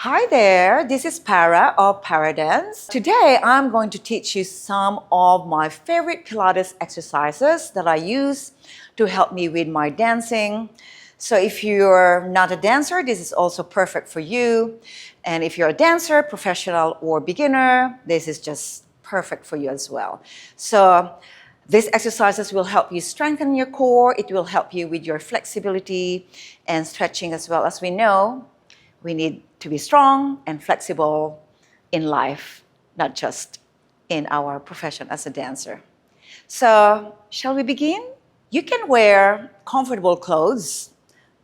Hi there, this is Para of Paradance. Today I'm going to teach you some of my favorite Pilates exercises that I use to help me with my dancing. So if you're not a dancer, this is also perfect for you. And if you're a dancer, professional or beginner, this is just perfect for you as well. So these exercises will help you strengthen your core. It will help you with your flexibility and stretching as well. As we know, we need to be strong and flexible in life, not just in our profession as a dancer. So, shall we begin? You can wear comfortable clothes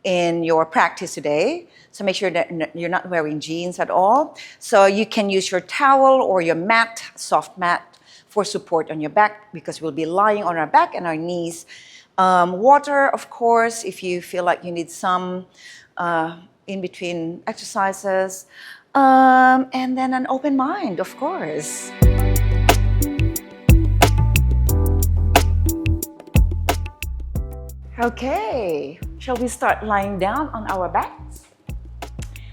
in your practice today. So make sure that you're not wearing jeans at all. So you can use your towel or your mat, soft mat, for support on your back because we'll be lying on our back and our knees. Water, of course, if you feel like you need some in between exercises. And then an open mind, of course. Okay, shall we start lying down on our backs?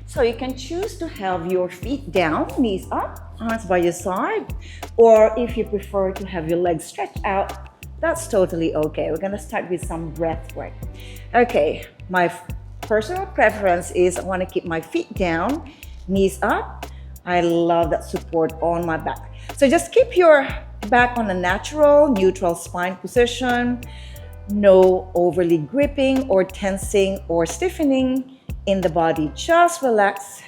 So you can choose to have your feet down, knees up, arms by your side, or if you prefer to have your legs stretched out, that's totally okay. We're gonna start with some breath work. Okay, my personal preference is I wanna keep my feet down, knees up. I love that support on my back. So just keep your back on a natural, neutral spine position. No overly gripping or tensing or stiffening in the body. Just relax.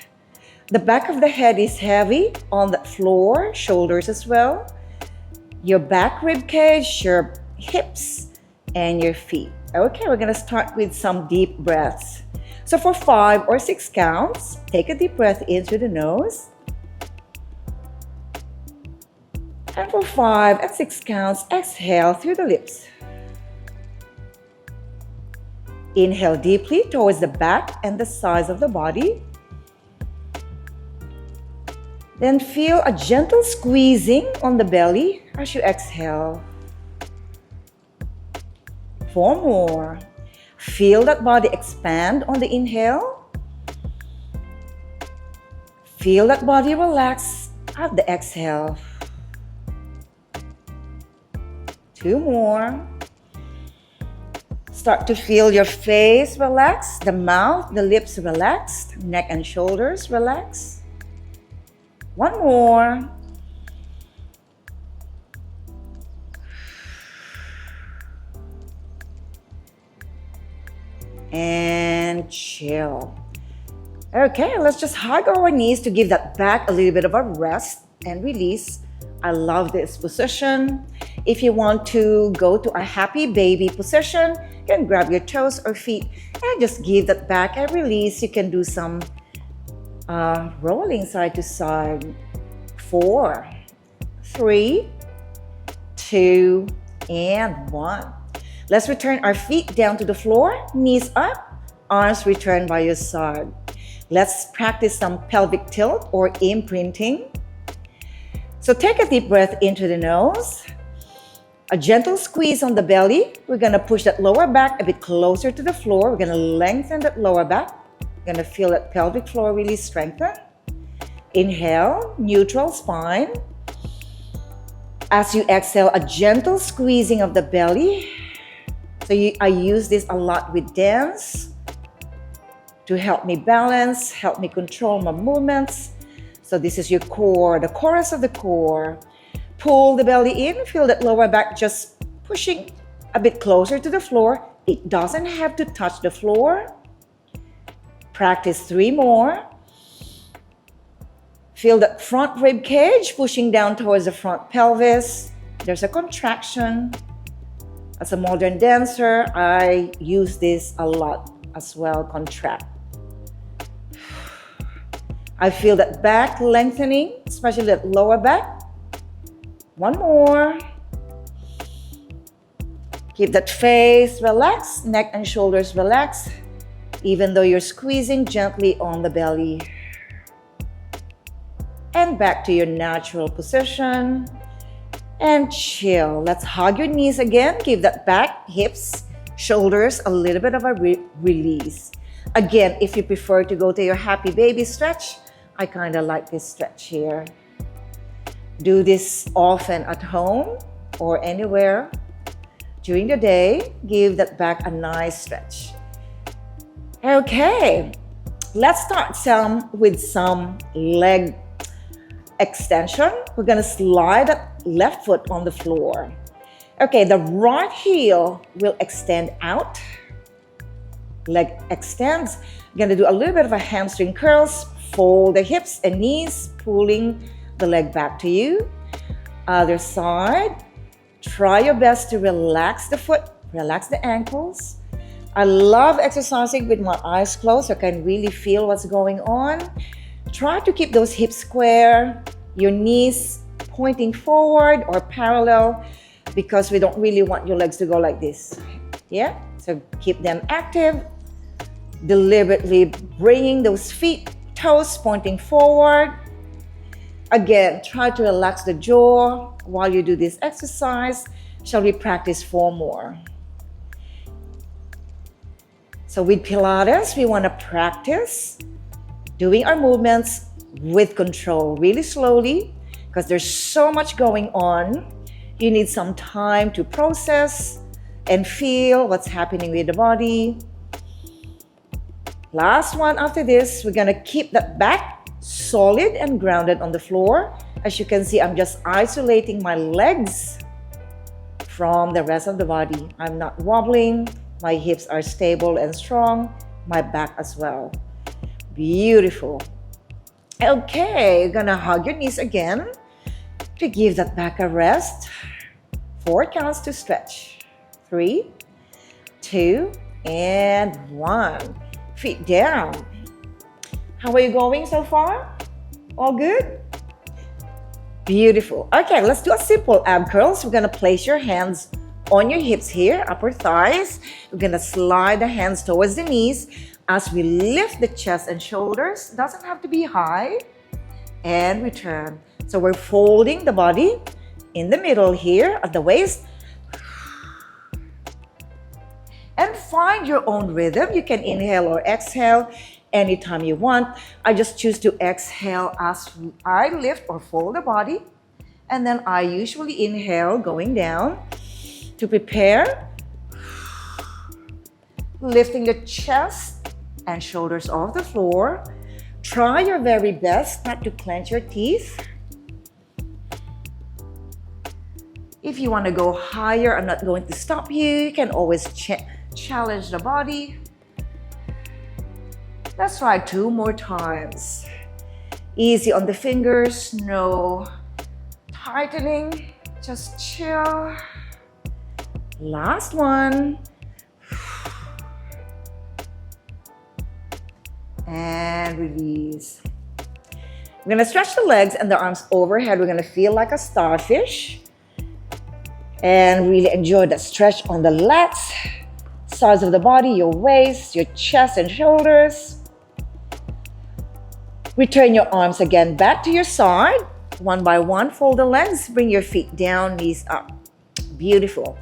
The back of the head is heavy on the floor, shoulders as well. Your back rib cage, your hips, and your feet. Okay, we're gonna start with some deep breaths. So for 5 or 6 counts, take a deep breath in through the nose. And for 5 and 6 counts, exhale through the lips. Inhale deeply towards the back and the sides of the body. Then feel a gentle squeezing on the belly as you exhale. 4 more. Feel that body expand on the inhale. Feel that body relax at the exhale. 2 more. Start to feel your face relax, the mouth, the lips relaxed, neck and shoulders relax. 1 more. And chill. Okay, let's just hug our knees to give that back a little bit of a rest and release. I love this position. If you want to go to a happy baby position, you can grab your toes or feet and just give that back a release. You can do some rolling side to side. 4, 3, 2, and 1. Let's return our feet down to the floor, knees up, arms return by your side. Let's practice some pelvic tilt or imprinting. So take a deep breath into the nose. A gentle squeeze on the belly. We're gonna push that lower back a bit closer to the floor. We're gonna lengthen that lower back. We're gonna feel that pelvic floor really strengthen. Inhale, neutral spine. As you exhale, a gentle squeezing of the belly. So I use this a lot with dance to help me balance, help me control my movements. So this is your core, the chorus of the core. Pull the belly in, feel that lower back just pushing a bit closer to the floor. It doesn't have to touch the floor. Practice 3 more. Feel that front rib cage pushing down towards the front pelvis. There's a contraction. As a modern dancer, I use this a lot as well, contract. I feel that back lengthening, especially that lower back. 1 more. Keep that face relaxed, neck and shoulders relaxed, even though you're squeezing gently on the belly. And back to your natural position. And chill. Let's hug your knees again. Give that back, hips, shoulders a little bit of a release. Again, if you prefer to go to your happy baby stretch, I kind of like this stretch here. Do this often at home or anywhere during the day. Give that back a nice stretch. Okay, let's start with some leg extension. We're gonna slide that left foot on the floor. Okay, the right heel will extend out. Leg extends. You're gonna do a little bit of a hamstring curls. Fold the hips and knees, pulling the leg back to you. Other side. Try your best to relax the foot, relax the ankles. I love exercising with my eyes closed so I can really feel what's going on. Try to keep those hips square, your knees pointing forward or parallel, because we don't really want your legs to go like this. Yeah? So keep them active. Deliberately bringing those feet, toes pointing forward. Again, try to relax the jaw while you do this exercise. Shall we practice 4 more? So with Pilates, we want to practice doing our movements with control, really slowly, because there's so much going on. You need some time to process and feel what's happening with the body. Last one after this, we're gonna keep that back solid and grounded on the floor. As you can see, I'm just isolating my legs from the rest of the body. I'm not wobbling. My hips are stable and strong. My back as well. Beautiful. Okay, you're gonna hug your knees again to give that back a rest. 4 counts to stretch. 3, 2, and 1. Feet down. How are you going so far? All good? Beautiful. Okay, let's do a simple ab curls. We're gonna place your hands on your hips here, upper thighs. We're gonna slide the hands towards the knees as we lift the chest and shoulders. Doesn't have to be high. And return. So we're folding the body in the middle here at the waist. And find your own rhythm. You can inhale or exhale anytime you want. I just choose to exhale as I lift or fold the body. And then I usually inhale going down to prepare. Lifting the chest and shoulders off the floor. Try your very best not to clench your teeth. If you want to go higher, I'm not going to stop you. You can always challenge the body. Let's try 2 more times. Easy on the fingers, no tightening, just chill. Last one. And release. We're gonna stretch the legs and the arms overhead. We're gonna feel like a starfish. And really enjoy that stretch on the lats, sides of the body, your waist, your chest and shoulders. Return your arms again back to your side. One by one, fold the legs, bring your feet down, knees up. Beautiful.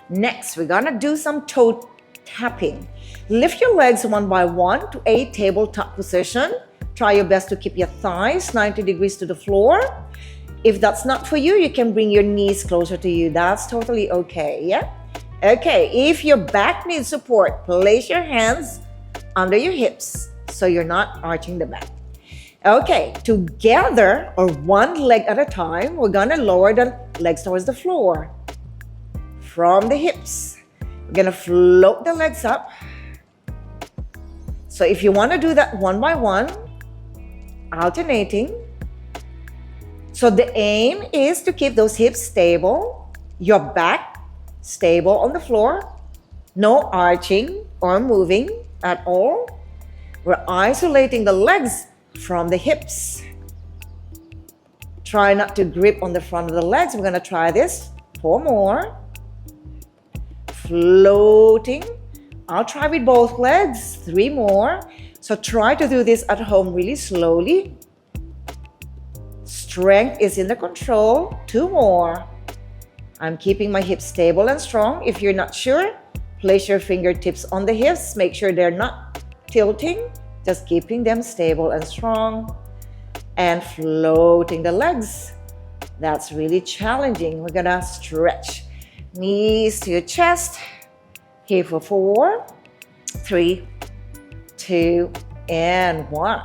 Next, we're gonna do some toe tapping. Lift your legs one by one to a tabletop position. Try your best to keep your thighs 90 degrees to the floor. If that's not for you, you can bring your knees closer to you. That's totally okay, yeah? Okay, if your back needs support, place your hands under your hips so you're not arching the back. Okay, together or one leg at a time, we're gonna lower the legs towards the floor. From the hips, we're gonna float the legs up. So if you wanna do that one by one, alternating. So the aim is to keep those hips stable, your back stable on the floor, no arching or moving at all. We're isolating the legs from the hips. Try not to grip on the front of the legs. We're gonna try this. 4 more. Floating. I'll try with both legs. 3 more. So try to do this at home really slowly. Strength is in the control. 2 more. I'm keeping my hips stable and strong. If you're not sure, place your fingertips on the hips. Make sure they're not tilting. Just keeping them stable and strong. and floating the legs. That's really challenging. We're gonna stretch knees to your chest. Here for 4, 3, 2, and 1.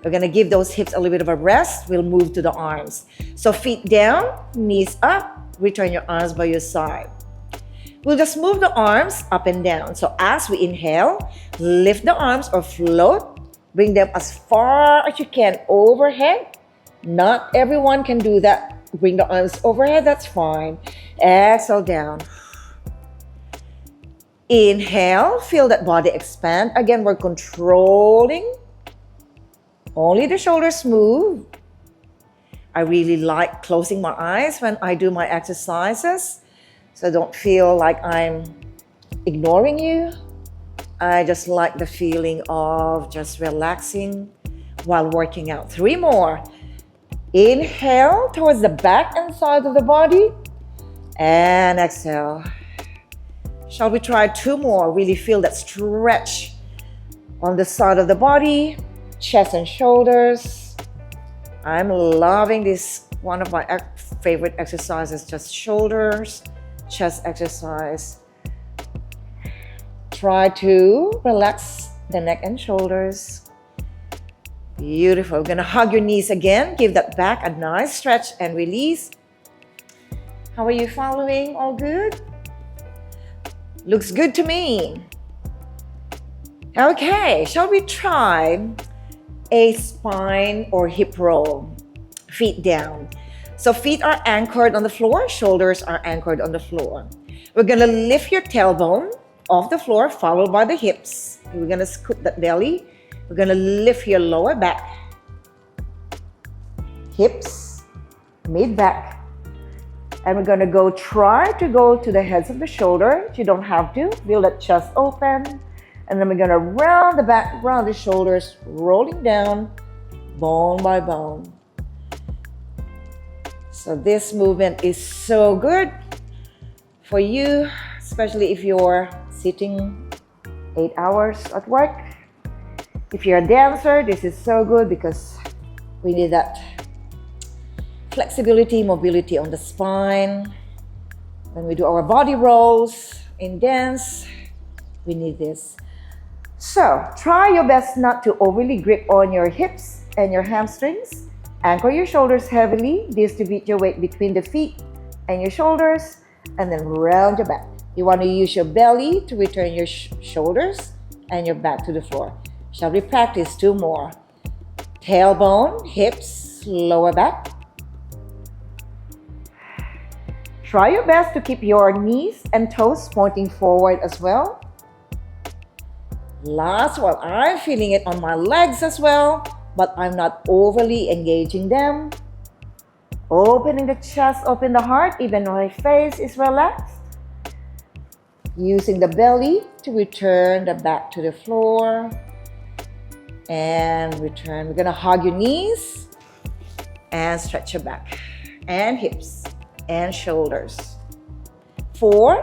We're gonna give those hips a little bit of a rest. We'll move to the arms. So feet down, knees up, return your arms by your side. We'll just move the arms up and down. So as we inhale, lift the arms or float. Bring them as far as you can overhead. Not everyone can do that. Bring the arms overhead, that's fine. Exhale down. Inhale, feel that body expand. Again, we're controlling. Only the shoulders move. I really like closing my eyes when I do my exercises, so don't feel like I'm ignoring you. I just like the feeling of just relaxing while working out. 3 more. Inhale towards the back and side of the body, and exhale. Shall we try 2 more? Really feel that stretch on the side of the body, chest and shoulders. I'm loving this. One of my favorite exercises, just shoulders, chest exercise. Try to relax the neck and shoulders. Beautiful. We're gonna hug your knees again. Give that back a nice stretch and release. How are you following? All good? Looks good to me. Okay, shall we try a spine or hip roll? Feet down. So feet are anchored on the floor, shoulders are anchored on the floor. We're gonna lift your tailbone off the floor, followed by the hips. We're gonna scoot that belly. We're gonna lift your lower back, hips, mid-back. And we're gonna try to go to the heads of the shoulder. You don't have to. Feel that chest open. And then we're gonna round the back, round the shoulders, rolling down, bone by bone. So this movement is so good for you, especially if you're sitting 8 hours at work. If you're a dancer, this is so good because we need that flexibility, mobility on the spine. When we do our body rolls in dance, we need this. So try your best not to overly grip on your hips and your hamstrings. Anchor your shoulders heavily. Distribute your weight between the feet and your shoulders, and then round your back. You want to use your belly to return your shoulders and your back to the floor. Shall we practice 2 more? Tailbone, hips, lower back. Try your best to keep your knees and toes pointing forward as well. Last one. I'm feeling it on my legs as well, but I'm not overly engaging them. Opening the chest, open the heart, even though my face is relaxed. Using the belly to return the back to the floor. And return. We're gonna hug your knees and stretch your back and hips and shoulders. 4,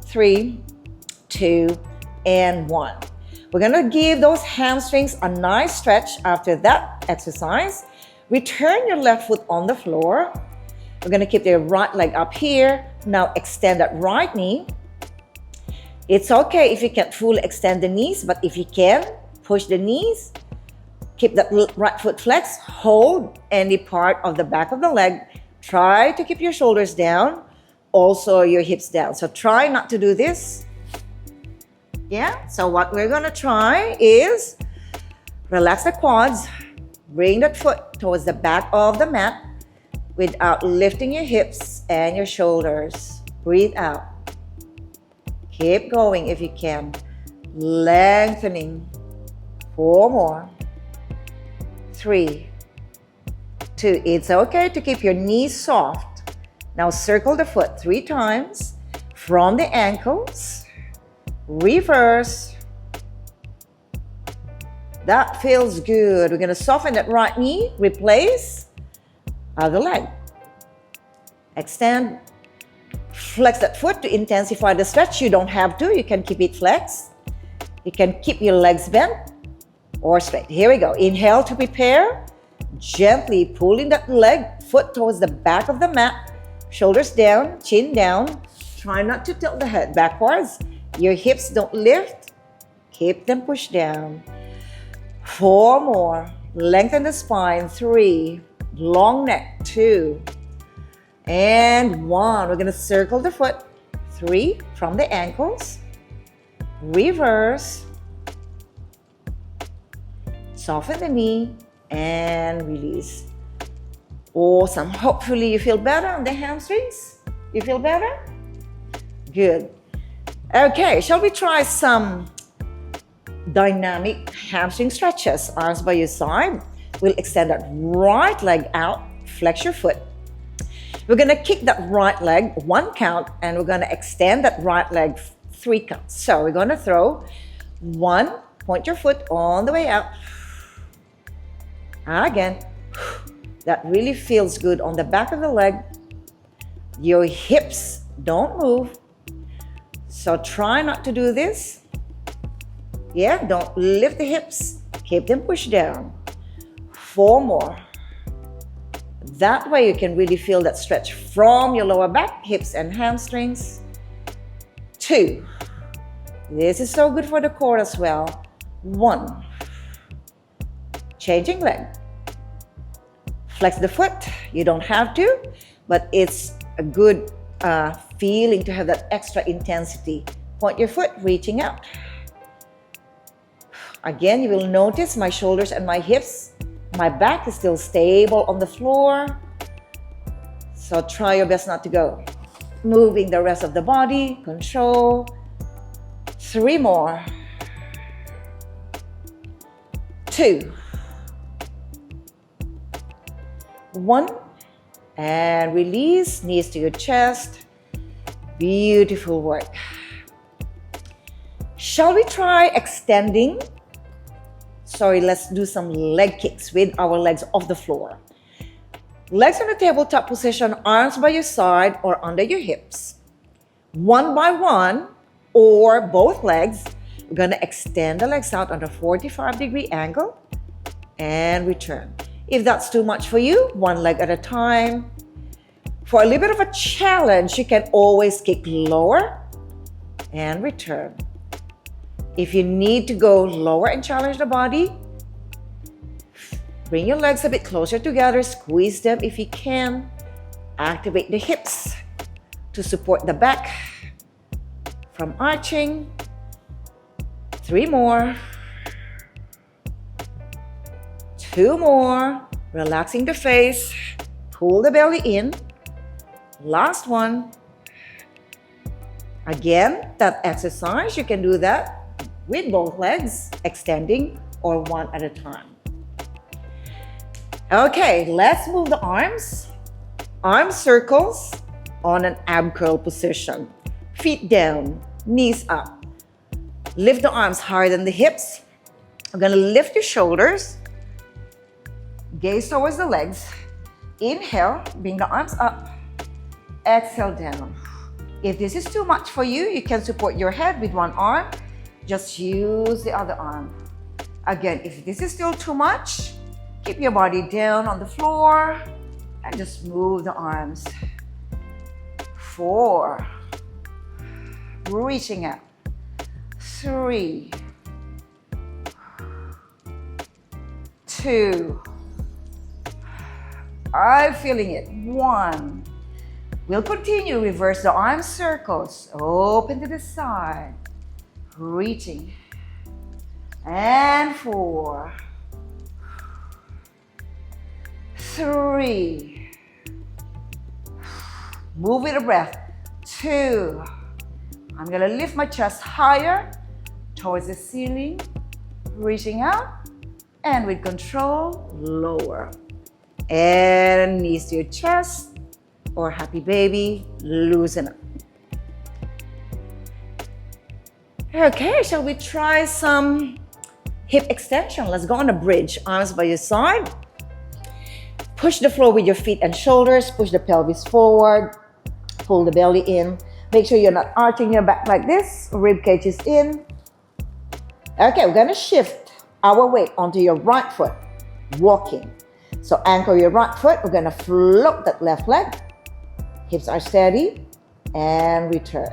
3, 2, and 1. We're gonna give those hamstrings a nice stretch after that exercise. Return your left foot on the floor. We're gonna keep the right leg up here. Now extend that right knee. It's okay if you can't fully extend the knees, but if you can, push the knees. Keep that right foot flexed. Hold any part of the back of the leg. Try to keep your shoulders down, also your hips down. So try not to do this. Yeah, so what we're gonna try is relax the quads, bring that foot towards the back of the mat without lifting your hips and your shoulders. Breathe out. Keep going if you can. Lengthening. 4 more. 3, 2. It's okay to keep your knees soft. Now circle the foot 3 times from the ankles. Reverse. That feels good. We're going to soften that right knee. Replace other leg. Extend. Flex that foot to intensify the stretch. You don't have to. You can keep it flexed. You can keep your legs bent or straight. Here we go. Inhale to prepare. Gently pulling that leg, foot towards the back of the mat, shoulders down, chin down. Try not to tilt the head backwards. Your hips don't lift. Keep them pushed down. 4 more. Lengthen the spine. 3. Long neck. 2. And 1. We're going to circle the foot. 3 from the ankles. Reverse. Soften the knee and release. Awesome. Hopefully you feel better on the hamstrings. You feel better? Good. Okay, shall we try some dynamic hamstring stretches? Arms by your side. We'll extend that right leg out. Flex your foot. We're going to kick that right leg 1 count, and we're going to extend that right leg 3 counts. So we're going to throw 1, point your foot on the way out. Again, that really feels good on the back of the leg. Your hips don't move. So try not to do this. Yeah, don't lift the hips. Keep them pushed down. 4 more. That way you can really feel that stretch from your lower back, hips and hamstrings. 2. This is so good for the core as well. 1. Changing leg. Flex the foot. You don't have to, but it's a good feeling to have that extra intensity. Point your foot, reaching out. Again, you will notice my shoulders and my hips. My back is still stable on the floor. So try your best not to go. Moving the rest of the body. Control. 3 more. 2. 1. And release. Knees to your chest. Beautiful work. Shall we try extending? Sorry, let's do some leg kicks with our legs off the floor. Legs in a tabletop position, arms by your side or under your hips. 1 by 1 or both legs. We're going to extend the legs out on a 45-degree angle and return. If that's too much for you, 1 leg at a time. For a little bit of a challenge, you can always kick lower and return. If you need to go lower and challenge the body, bring your legs a bit closer together, squeeze them if you can. Activate the hips to support the back from arching. 3 more. 2 more. Relaxing the face. Pull the belly in. Last one. Again, that exercise, you can do that with both legs, extending or 1 at a time. Okay, let's move the arms. Arm circles on an ab curl position. Feet down, knees up. Lift the arms higher than the hips. I'm gonna lift your shoulders. Gaze towards the legs. Inhale, bring the arms up. Exhale down. If this is too much for you, you can support your head with 1 arm. Just use the other arm. Again, if this is still too much, keep your body down on the floor and just move the arms. 4. Reaching out. 3. 2. I'm feeling it. 1. We'll continue. Reverse the arm circles. Open to the side. Reaching. And 4. 3. Move with a breath. 2. I'm gonna lift my chest higher towards the ceiling. Reaching out. And with control, lower. And knees to your chest. Or happy baby, loosen up. Okay, shall we try some hip extension? Let's go on a bridge. Arms by your side. Push the floor with your feet and shoulders. Push the pelvis forward. Pull the belly in. Make sure you're not arching your back like this. Rib cage is in. Okay, we're gonna shift our weight onto your right foot. Walking. So anchor your right foot. We're gonna float that left leg. Hips are steady and return.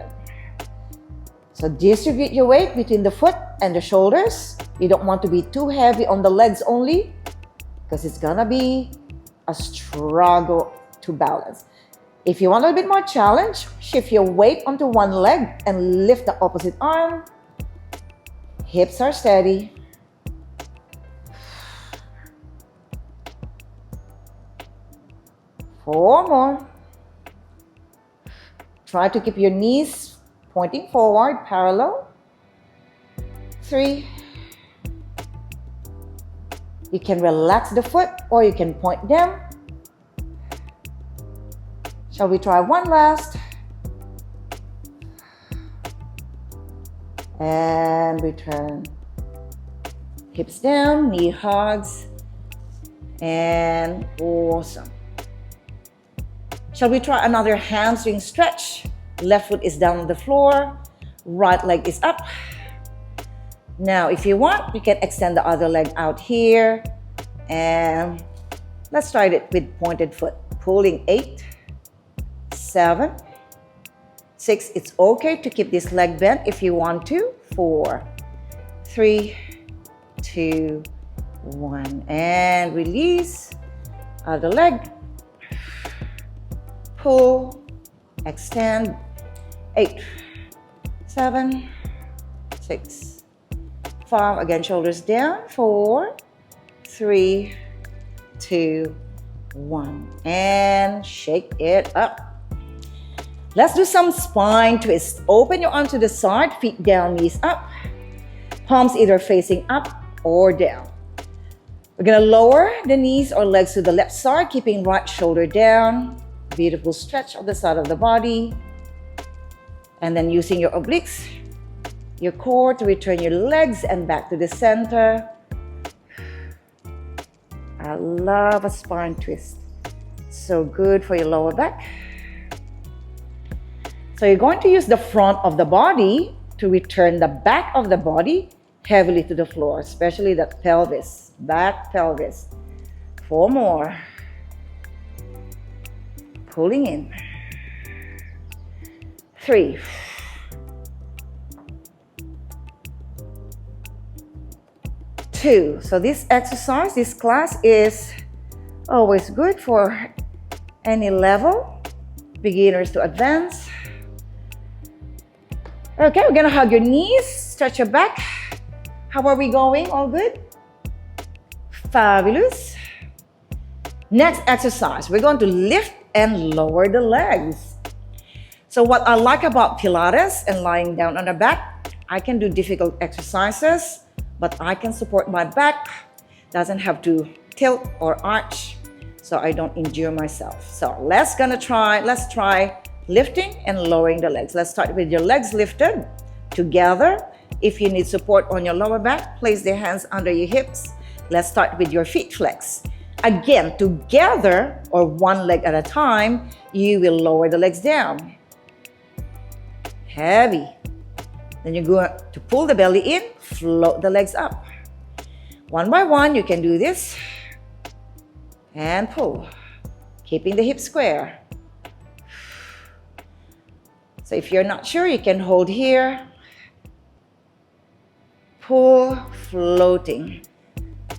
So distribute your weight between the foot and the shoulders. You don't want to be too heavy on the legs only because it's gonna be a struggle to balance. If you want a little bit more challenge, shift your weight onto one leg and lift the opposite arm. Hips are steady. Four more. Try to keep your knees pointing forward, parallel. 3. You can relax the foot or you can point them. Shall we try one last? And return. Hips down, knee hugs. And awesome. Shall we try another hamstring stretch? Left foot is down on the floor. Right leg is up. Now, if you want, you can extend the other leg out here. And let's try it with pointed foot. Pulling 8, 7, 6. It's okay to keep this leg bent if you want to. 4, 3, 2, 1. And release. Other leg. Pull. Extend. 8, 7, 6, 5. Again, shoulders down. 4, 3, 2, 1. And shake it up. Let's do some spine twists. Open your arms to the side, feet down, knees up. Palms either facing up or down. We're gonna lower the knees or legs to the left side, keeping right shoulder down. Beautiful stretch of the side of the body. And then using your obliques, your core to return your legs and back to the center. I love a spine twist. So good for your lower back. So you're going to use the front of the body to return the back of the body heavily to the floor, especially the pelvis, back pelvis. 4 more. Pulling in. 3. 2. So this exercise, this class is always good for any level, beginners to advanced. Okay, we're gonna hug your knees, stretch your back. How are we going? All good? Fabulous. Next exercise, we're going to lift and lower the legs. So what I like about Pilates and lying down on the back, I can do difficult exercises, but I can support my back. Doesn't have to tilt or arch, so I don't injure myself. So let's try lifting and lowering the legs. Let's start with your legs lifted together. If you need support on your lower back, place the hands under your hips. Let's start with your feet flex. Again, together or one leg at a time, you will lower the legs down. Heavy. Then you're going to pull the belly in, float the legs up. One by one, you can do this. And pull. Keeping the hips square. So if you're not sure, you can hold here. Pull, floating.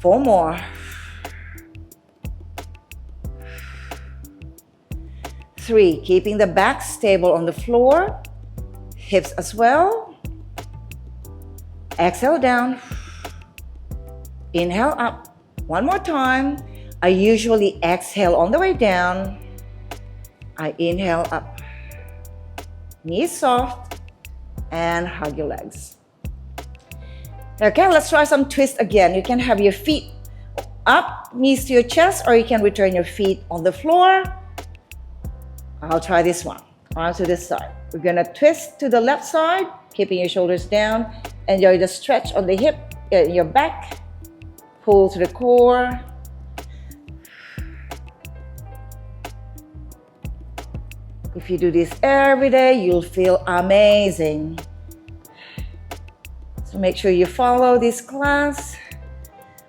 4 more. 3, keeping the back stable on the floor. Hips as well. Exhale down. Inhale up. One more time. I usually exhale on the way down. I inhale up. Knees soft. And hug your legs. Okay, let's try some twist again. You can have your feet up, knees to your chest, or you can return your feet on the floor. I'll try this one. Arms to this side. We're gonna twist to the left side, keeping your shoulders down. Enjoy the stretch on the hip, your back. Pull to the core. If you do this every day, you'll feel amazing. So make sure you follow this class.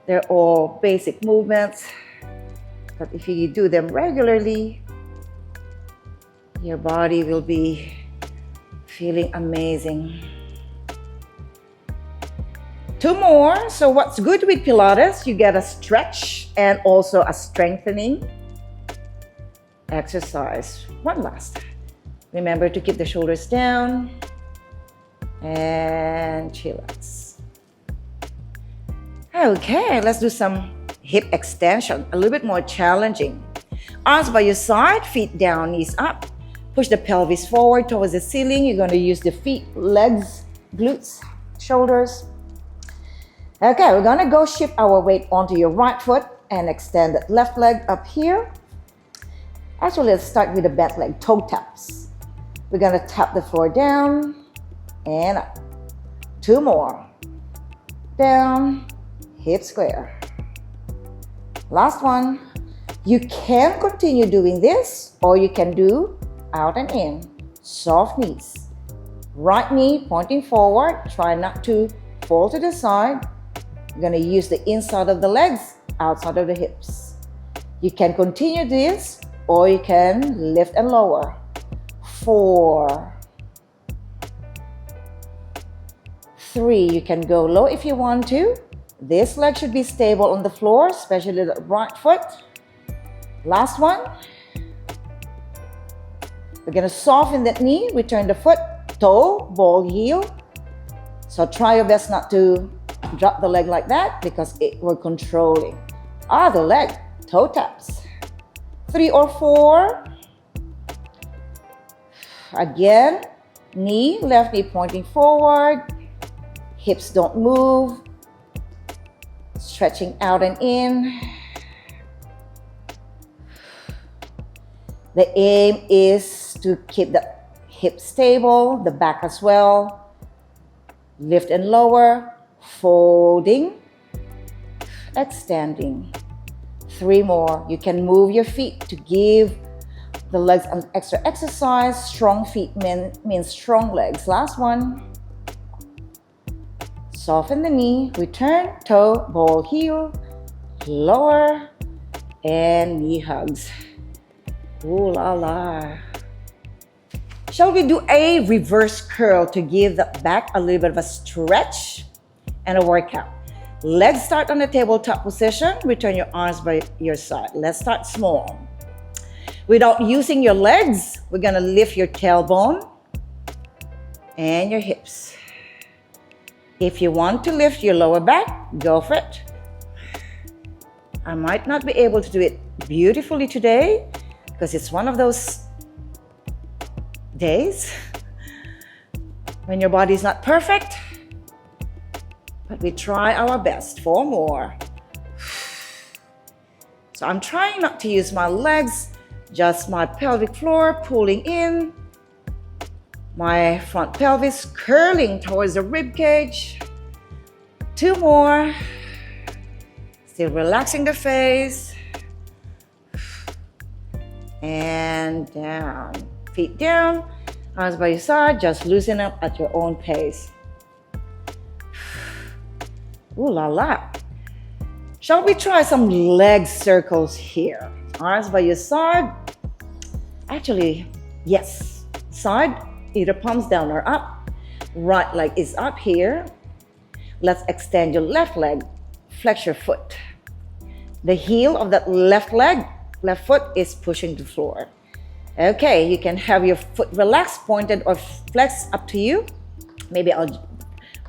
They're all basic movements. But if you do them regularly, your body will be feeling amazing. 2 more. So what's good with Pilates, you get a stretch and also a strengthening exercise. One last. Remember to keep the shoulders down and chillax. Okay, let's do some hip extension, a little bit more challenging. Arms by your side, feet down, knees up. Push the pelvis forward towards the ceiling. You're going to use the feet, legs, glutes, shoulders. Okay, we're going to go shift our weight onto your right foot and extend that left leg up here. Actually, let's start with the bent leg, toe taps. We're going to tap the floor down and up. 2 more. Down, hip square. Last one. You can continue doing this, or you can do out and in. Soft knees. Right knee pointing forward. Try not to fall to the side. You're going to use the inside of the legs, outside of the hips. You can continue this, or you can lift and lower. 4. 3. You can go low if you want to. This leg should be stable on the floor, especially the right foot. Last one. We're going to soften that knee. Return the foot, toe, ball, heel. So try your best not to drop the leg like that because we're controlling. The leg, toe taps. 3 or 4. Again, knee, left knee pointing forward. Hips don't move. Stretching out and in. The aim is to keep the hips stable, the back as well. Lift and lower, folding, extending. 3 more. You can move your feet to give the legs an extra exercise. Strong feet means strong legs. Last one. Soften the knee, return, toe, ball, heel, lower, and knee hugs. Ooh la la. Shall we do a reverse curl to give the back a little bit of a stretch and a workout? Legs start on the tabletop position. Return your arms by your side. Let's start small. Without using your legs, we're going to lift your tailbone and your hips. If you want to lift your lower back, go for it. I might not be able to do it beautifully today because it's one of those days when your body's not perfect, but we try our best. 4 more. So I'm trying not to use my legs, just my pelvic floor pulling in, my front pelvis curling towards the rib cage. 2 more. Still relaxing the face. And down. Feet down, arms by your side, just loosen up at your own pace. Ooh la la. Shall we try some leg circles here? Arms by your side. Actually, yes. Side, either palms down or up. Right leg is up here. Let's extend your left leg. Flex your foot. The heel of that left leg, left foot is pushing the floor. Okay, you can have your foot relaxed, pointed or flexed, up to you. Maybe I'll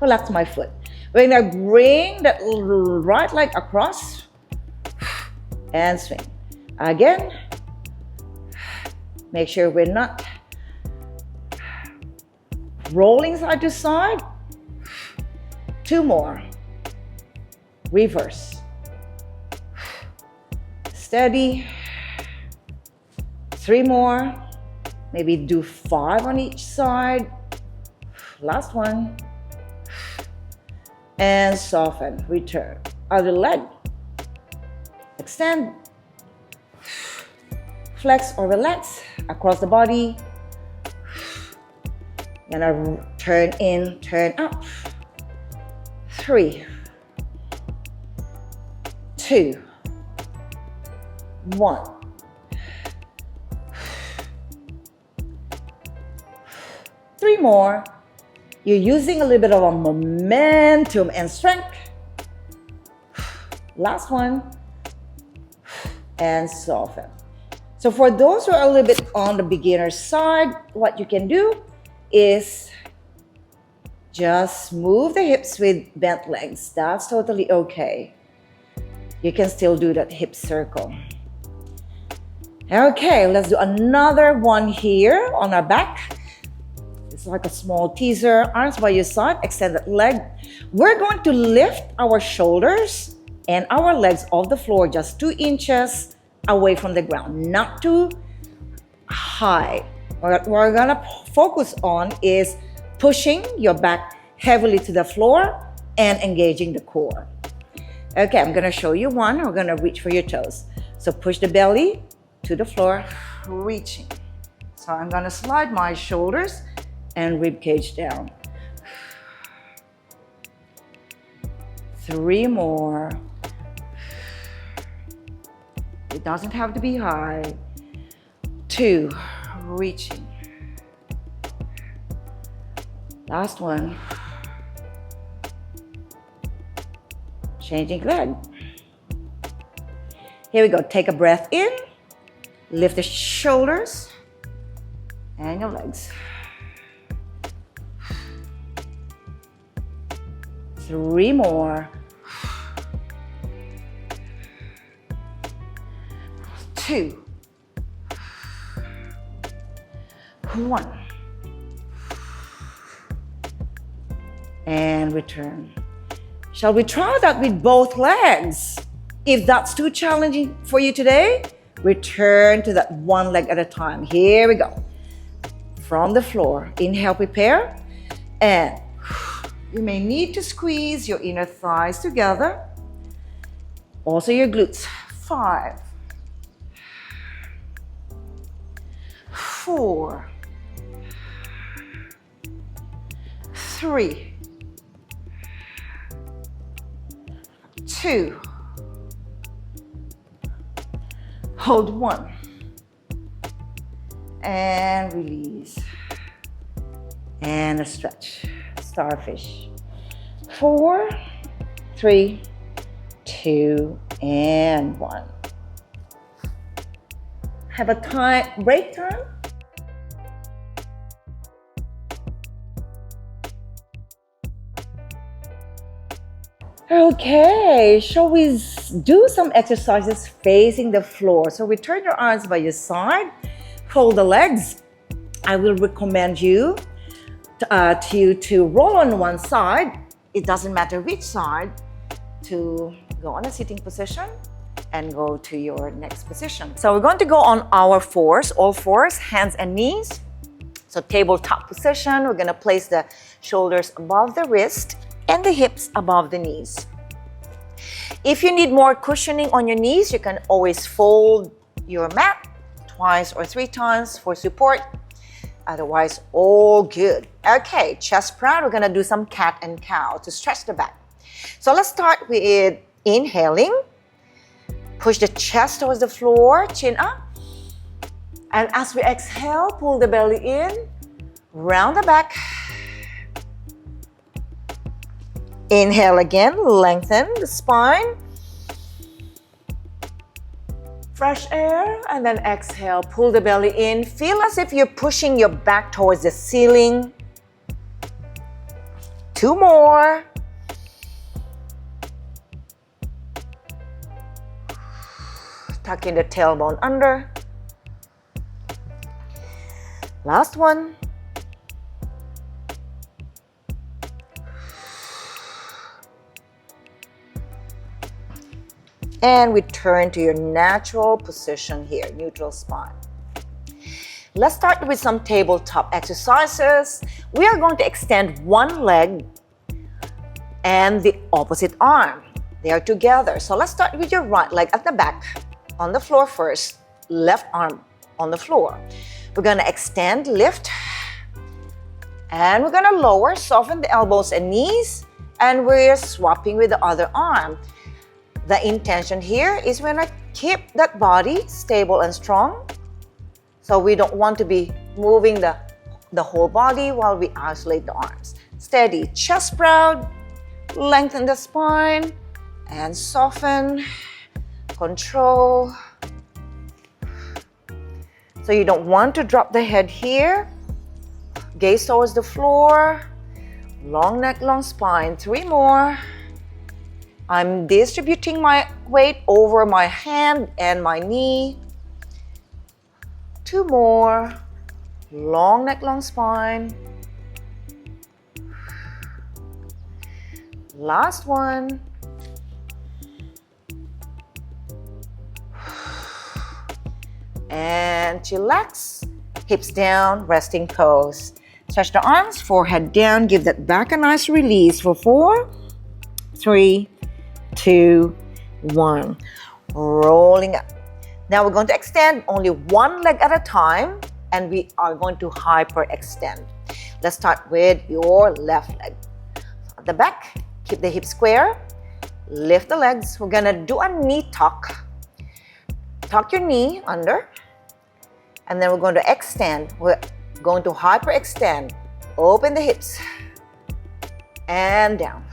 relax my foot. We're gonna bring that right leg across and swing. Again, make sure we're not rolling side to side. 2 more. Reverse. Steady. 3 more. Maybe do 5 on each side. Last one. And soften. Return. Other leg. Extend. Flex or relax across the body. Gonna turn in, turn up. 3, 2, 1. 3 more. You're using a little bit of a momentum and strength. Last one. And soften. So for those who are a little bit on the beginner side, what you can do is just move the hips with bent legs. That's totally okay. You can still do that hip circle. Okay, let's do another one here on our back. It's like a small teaser. Arms by your side, extended leg. We're going to lift our shoulders and our legs off the floor just 2 inches away from the ground, not too high. What we're gonna focus on is pushing your back heavily to the floor and engaging the core. Okay, I'm gonna show you one. We're gonna reach for your toes. So push the belly to the floor, reaching. So I'm gonna slide my shoulders and rib cage down. 3 more. It doesn't have to be high. 2, reaching. Last one. Changing leg. Here we go. Take a breath in. Lift the shoulders and your legs. 3 more. 2. 1. And return. Shall we try that with both legs? If that's too challenging for you today, return to that one leg at a time. Here we go. From the floor, inhale, prepare. And you may need to squeeze your inner thighs together. Also your glutes. 5. 4. 3. 2. Hold 1. And release. And a stretch. Starfish. 4, 3, 2, and 1. Have a break time. Okay, shall we do some exercises facing the floor? So return your arms by your side, fold the legs. I will recommend you to roll on one side. It doesn't matter which side, to go on a sitting position and go to your next position. So we're going to go on our fours, all fours, hands and knees. So tabletop position, we're going to place the shoulders above the wrist and the hips above the knees. If you need more cushioning on your knees, you can always fold your mat twice or 3 times for support. Otherwise, all good. Okay, chest proud. We're gonna do some cat and cow to stretch the back. So let's start with inhaling. Push the chest towards the floor, chin up. And as we exhale, pull the belly in, round the back. Inhale again, lengthen the spine. Fresh air, and then exhale, pull the belly in. Feel as if you're pushing your back towards the ceiling. 2 more. Tuck in the tailbone under. Last one. And return to your natural position here, neutral spine. Let's start with some tabletop exercises. We are going to extend one leg and the opposite arm. They are together. So let's start with your right leg at the back, on the floor first, left arm on the floor. We're gonna extend, lift, and we're gonna lower, soften the elbows and knees, and we're swapping with the other arm. The intention here is we're not keep that body stable and strong. So we don't want to be moving the whole body while we isolate the arms. Steady, chest proud, lengthen the spine, and soften, control. So you don't want to drop the head here. Gaze towards the floor. Long neck, long spine. 3 more. I'm distributing my weight over my hand and my knee. 2 more. Long neck, long spine. Last one. And chillax. Hips down, resting pose. Stretch the arms, forehead down. Give that back a nice release for 4, 3, 2, 1. Rolling up. Now we're going to extend only one leg at a time, and we are going to hyperextend. Let's start with your left leg. At the back, keep the hips square. Lift the legs. We're gonna do a knee tuck. Tuck your knee under. And then we're going to extend. We're going to hyperextend. Open the hips. And down.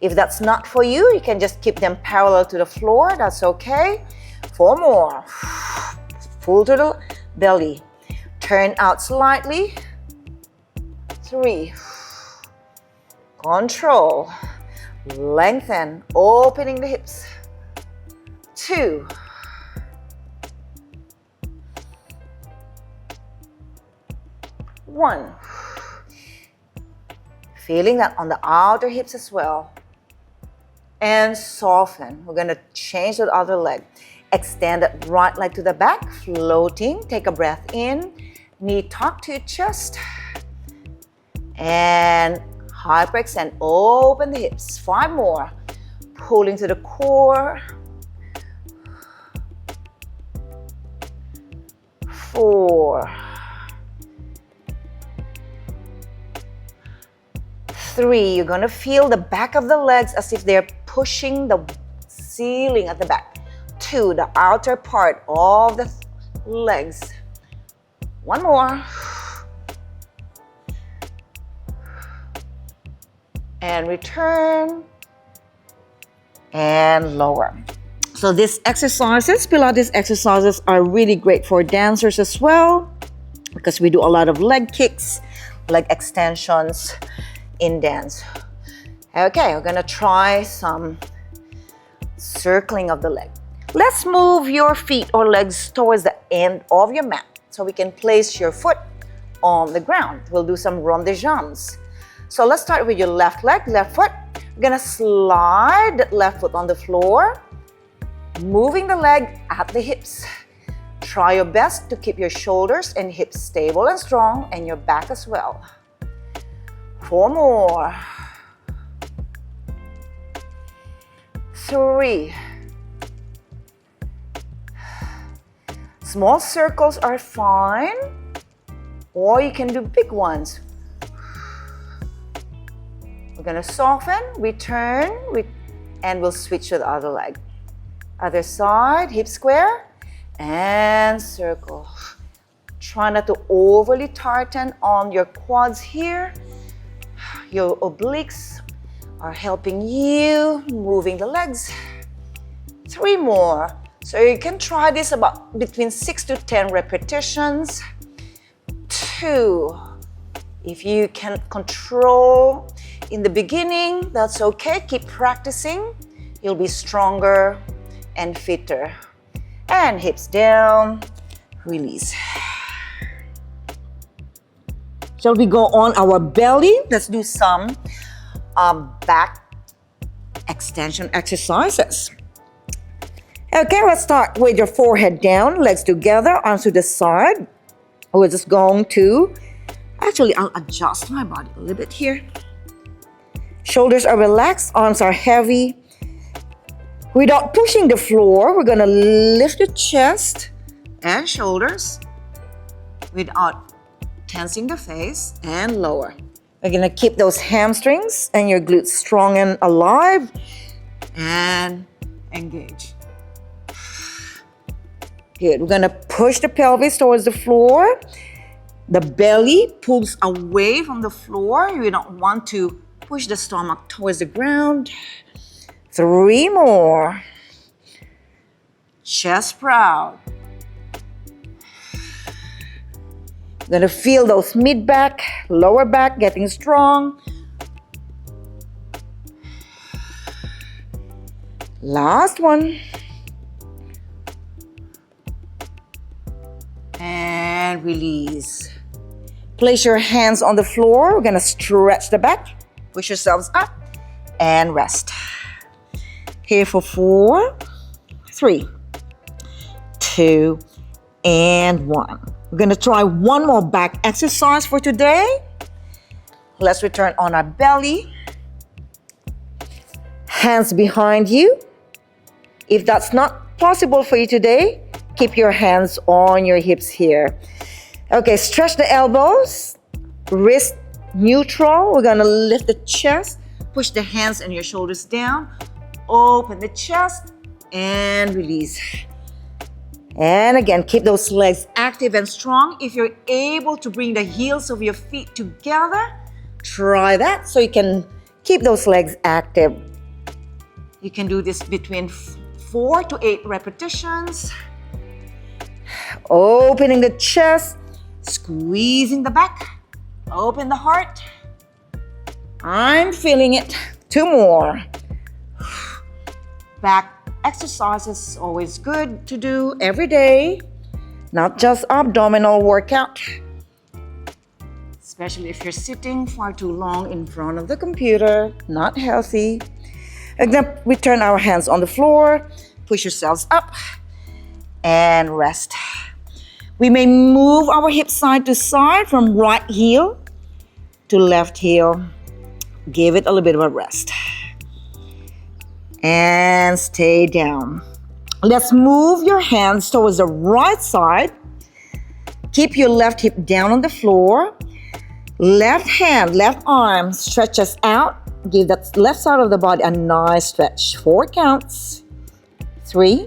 If that's not for you, you can just keep them parallel to the floor. That's okay. 4 more. Pull to the belly. Turn out slightly. 3. Control. Lengthen. Opening the hips. 2. 1. Feeling that on the outer hips as well. And soften. We're going to change the other leg. Extend that right leg to the back, floating. Take a breath in. Knee tuck to your chest. And hyperextend. Open the hips. 5 more. Pulling to the core. 4. 3. You're going to feel the back of the legs as if they're pushing the ceiling at the back. 2. The outer part of the legs. 1 more. And return. And lower. So these exercises, Pilates exercises, are really great for dancers as well, because we do a lot of leg kicks, leg extensions in dance. Okay, we're gonna try some circling of the leg. Let's move your feet or legs towards the end of your mat so we can place your foot on the ground. We'll do some rond de jambes. So let's start with your left leg, left foot. We're gonna slide that left foot on the floor, moving the leg at the hips. Try your best to keep your shoulders and hips stable and strong, and your back as well. 4 more. 3. Small circles are fine, or you can do big ones. We're gonna soften, return, and we'll switch to the other leg. Other side, hip square, and circle. Try not to overly tighten on your quads here. Your obliques are helping you, moving the legs. 3 more. So you can try this about between 6 to 10 repetitions. 2. If you can control in the beginning, that's okay. Keep practicing. You'll be stronger and fitter. And hips down, release. Shall we go on our belly? Let's do some back extension exercises. Okay, let's start with your forehead down, legs together, arms to the side. We're just going to, actually I'll adjust my body a little bit here. Shoulders are relaxed, arms are heavy. Without pushing the floor, we're gonna lift the chest and shoulders without tensing the face, and lower. We're gonna keep those hamstrings and your glutes strong and alive, and engage. Good. We're gonna push the pelvis towards the floor. The belly pulls away from the floor. You don't want to push the stomach towards the ground. 3 more. Chest proud. Gonna feel those mid back, lower back getting strong. Last one. And release. Place your hands on the floor. We're gonna stretch the back. Push yourselves up and rest. Here for 4, 3, 2, and 1. We're gonna try one more back exercise for today. Let's return on our belly. Hands behind you. If that's not possible for you today, keep your hands on your hips here. Okay, stretch the elbows, wrist neutral. We're gonna lift the chest, push the hands and your shoulders down, open the chest, and release. And again, keep those legs active and strong. If you're able to bring the heels of your feet together, try that so you can keep those legs active. You can do this between 4 to 8 repetitions. Opening the chest, squeezing the back, open the heart. I'm feeling it. 2 more. Back exercises always good to do every day, not just abdominal workout. Especially if you're sitting far too long in front of the computer, not healthy. Again, we turn our hands on the floor, push yourselves up, and rest. We may move our hips side to side from right heel to left heel. Give it a little bit of a rest. And stay down. Let's move your hands towards the right side. Keep your left hip down on the floor. Left hand, left arm stretches out. Give that left side of the body a nice stretch. 4 counts. 3,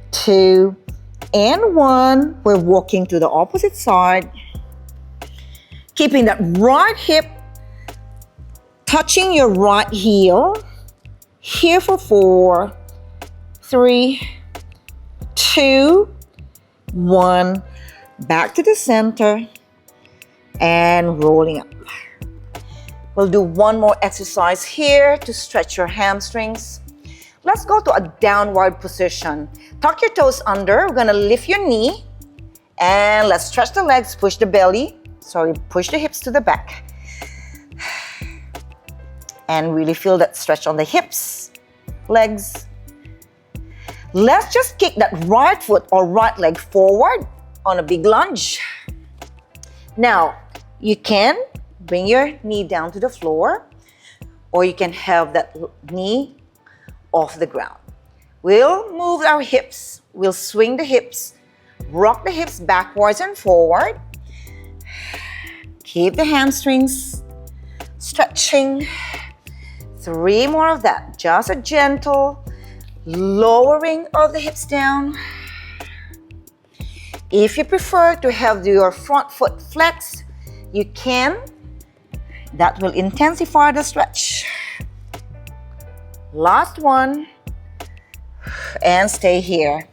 2, and 1. We're walking to the opposite side. Keeping that right hip touching your right heel. Here for 4, 3, 2, 1. Back to the center and rolling up. We'll do one more exercise here to stretch your hamstrings. Let's go to a downward position. Tuck your toes under. We're gonna lift your knee and let's stretch the legs, push the belly. Push the hips to the back. And really feel that stretch on the hips, legs. Let's just kick that right foot or right leg forward on a big lunge. Now, you can bring your knee down to the floor, or you can have that knee off the ground. We'll move our hips, we'll swing the hips, rock the hips backwards and forward. Keep the hamstrings stretching. 3 more of that, just a gentle lowering of the hips down. If you prefer to have your front foot flexed, you can. That will intensify the stretch. Last one, and stay here.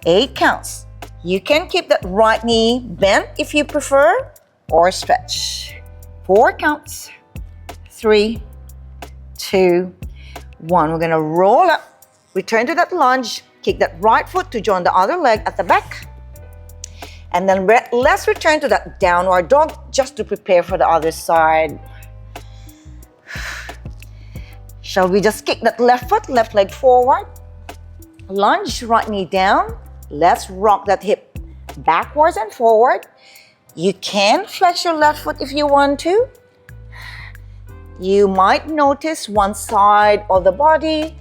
8 counts. You can keep that right knee bent if you prefer, or stretch. 4 counts. 3, 2, 1. We're gonna roll up, return to that lunge, kick that right foot to join the other leg at the back. And then let's return to that downward dog just to prepare for the other side. Shall we just kick that left foot, left leg forward? Lunge, right knee down. Let's rock that hip backwards and forward. You can flex your left foot if you want to. You might notice one side of the body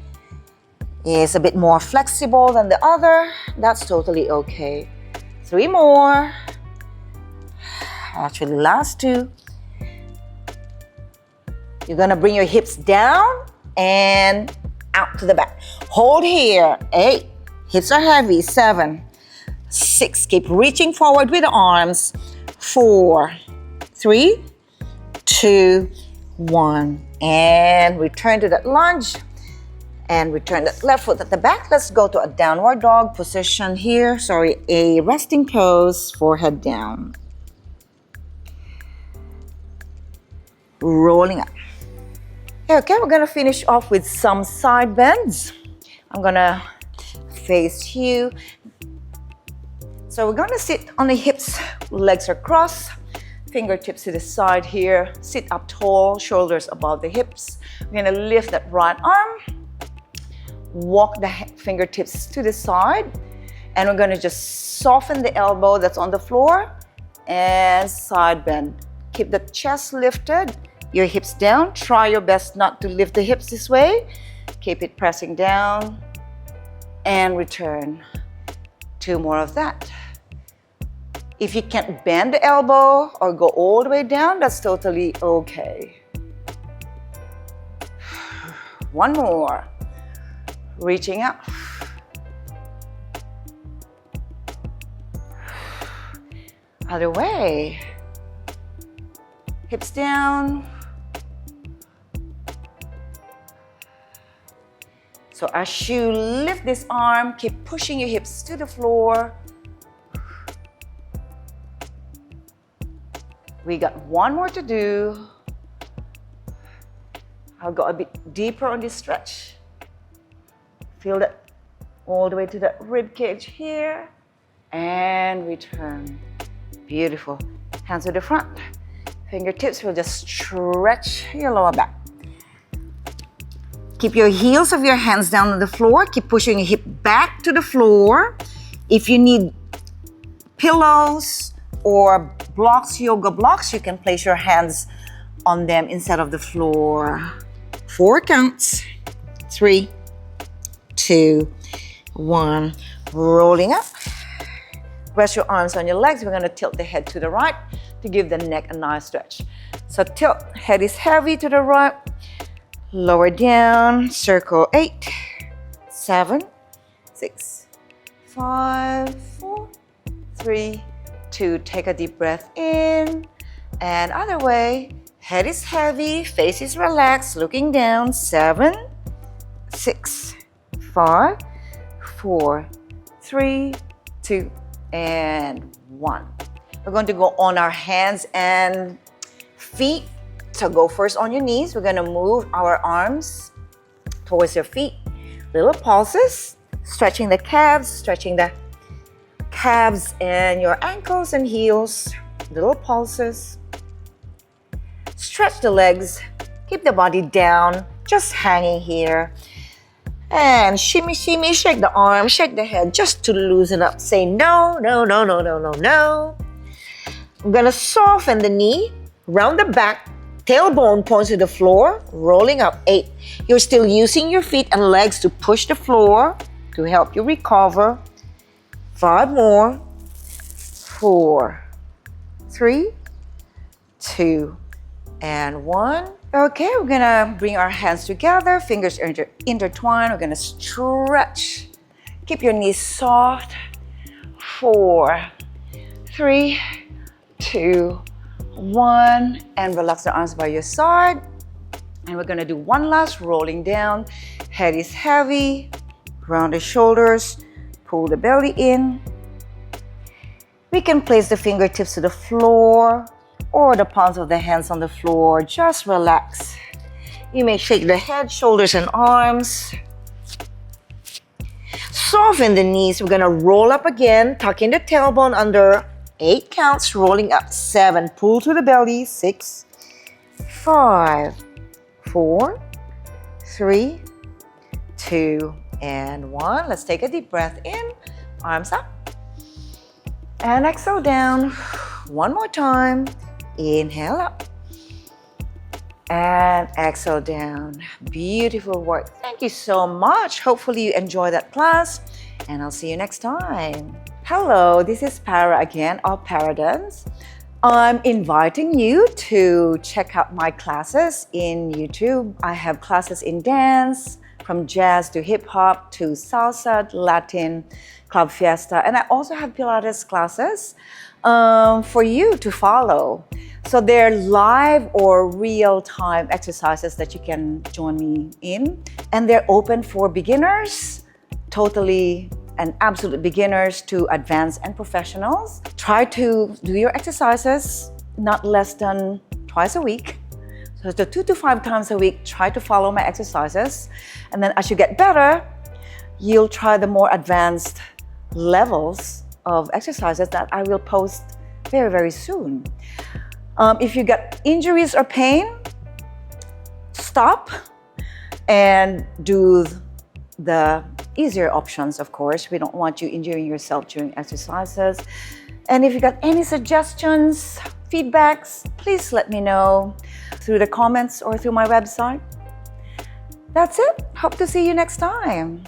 is a bit more flexible than the other. That's totally okay. 3 more. Actually, last 2. You're gonna bring your hips down and out to the back. Hold here. 8. Hips are heavy. 7, 6. Keep reaching forward with the arms. 4, 3, 2, 1. And return to that lunge. And return that left foot at the back. Let's go to a downward dog position here. Sorry, a resting pose, forehead down. Rolling up. Okay, we're gonna finish off with some side bends. I'm gonna face you. So we're gonna sit on the hips, legs are crossed, fingertips to the side here. Sit up tall, shoulders above the hips. We're gonna lift that right arm. Walk the fingertips to the side, and we're gonna just soften the elbow that's on the floor and side bend. Keep the chest lifted, your hips down. Try your best not to lift the hips this way. Keep it pressing down and return. 2 more of that. If you can't bend the elbow or go all the way down, that's totally okay. 1 more. Reaching up. Other way. Hips down. So as you lift this arm, keep pushing your hips to the floor. We got 1 more to do. I'll go a bit deeper on this stretch. Feel that all the way to the rib cage here. And return. Beautiful. Hands to the front. Fingertips will just stretch your lower back. Keep your heels of your hands down on the floor. Keep pushing your hip back to the floor. If you need pillows or blocks, yoga blocks, you can place your hands on them instead of the floor. 4 counts. 3, 2, 1. Rolling up. Rest your arms on your legs. We're going to tilt the head to the right to give the neck a nice stretch. So tilt, head is heavy to the right. Lower down, circle 8, 7, 6, 5, 4, 3, 2. Take a deep breath in and other way. Head is heavy, face is relaxed, looking down. 7, 6, 5, 4, 3, 2, and 1. We're going to go on our hands and feet. So go first on your knees. We're going to move our arms towards your feet. Little pulses, stretching the calves and your ankles and heels. Little pulses. Stretch the legs. Keep the body down, just hanging here. And shimmy, shimmy, shake the arm, shake the head just to loosen up. Say no, no, no, no, no, no, no. I'm going to soften the knee, round the back, tailbone points to the floor, rolling up. 8. You're still using your feet and legs to push the floor to help you recover. 5 more. 4, 3, 2, and 1. Okay, we're gonna bring our hands together, fingers intertwined. We're gonna stretch. Keep your knees soft. 4, 3, 2, 1, and relax the arms by your side. And we're gonna do one last rolling down. Head is heavy, round the shoulders, pull the belly in. We can place the fingertips to the floor or the palms of the hands on the floor. Just relax. You may shake the head, shoulders, and arms. Soften the knees. We're gonna roll up again, tuck in the tailbone under. 8 counts, rolling up. 7, pull to the belly. 6, 5, 4, 3, 2, and 1. Let's take a deep breath in. Arms up. And exhale down. One more time. Inhale up. And exhale down. Beautiful work. Thank you so much. Hopefully you enjoyed that class. And I'll see you next time. Hello, this is Para again of Paradance. I'm inviting you to check out my classes in YouTube. I have classes in dance, from jazz to hip hop to salsa, Latin, club fiesta. And I also have Pilates classes for you to follow. So they're live or real-time exercises that you can join me in. And they're open for beginners, totally and absolute beginners to advanced and professionals. Try to do your exercises not less than twice a week. So the 2 to 5 times a week, try to follow my exercises. And then as you get better, you'll try the more advanced levels of exercises that I will post very, very soon. If you get injuries or pain, stop and do the easier options, of course. We don't want you injuring yourself during exercises. And if you got any suggestions, feedbacks, please let me know through the comments or through my website. That's it. Hope to see you next time.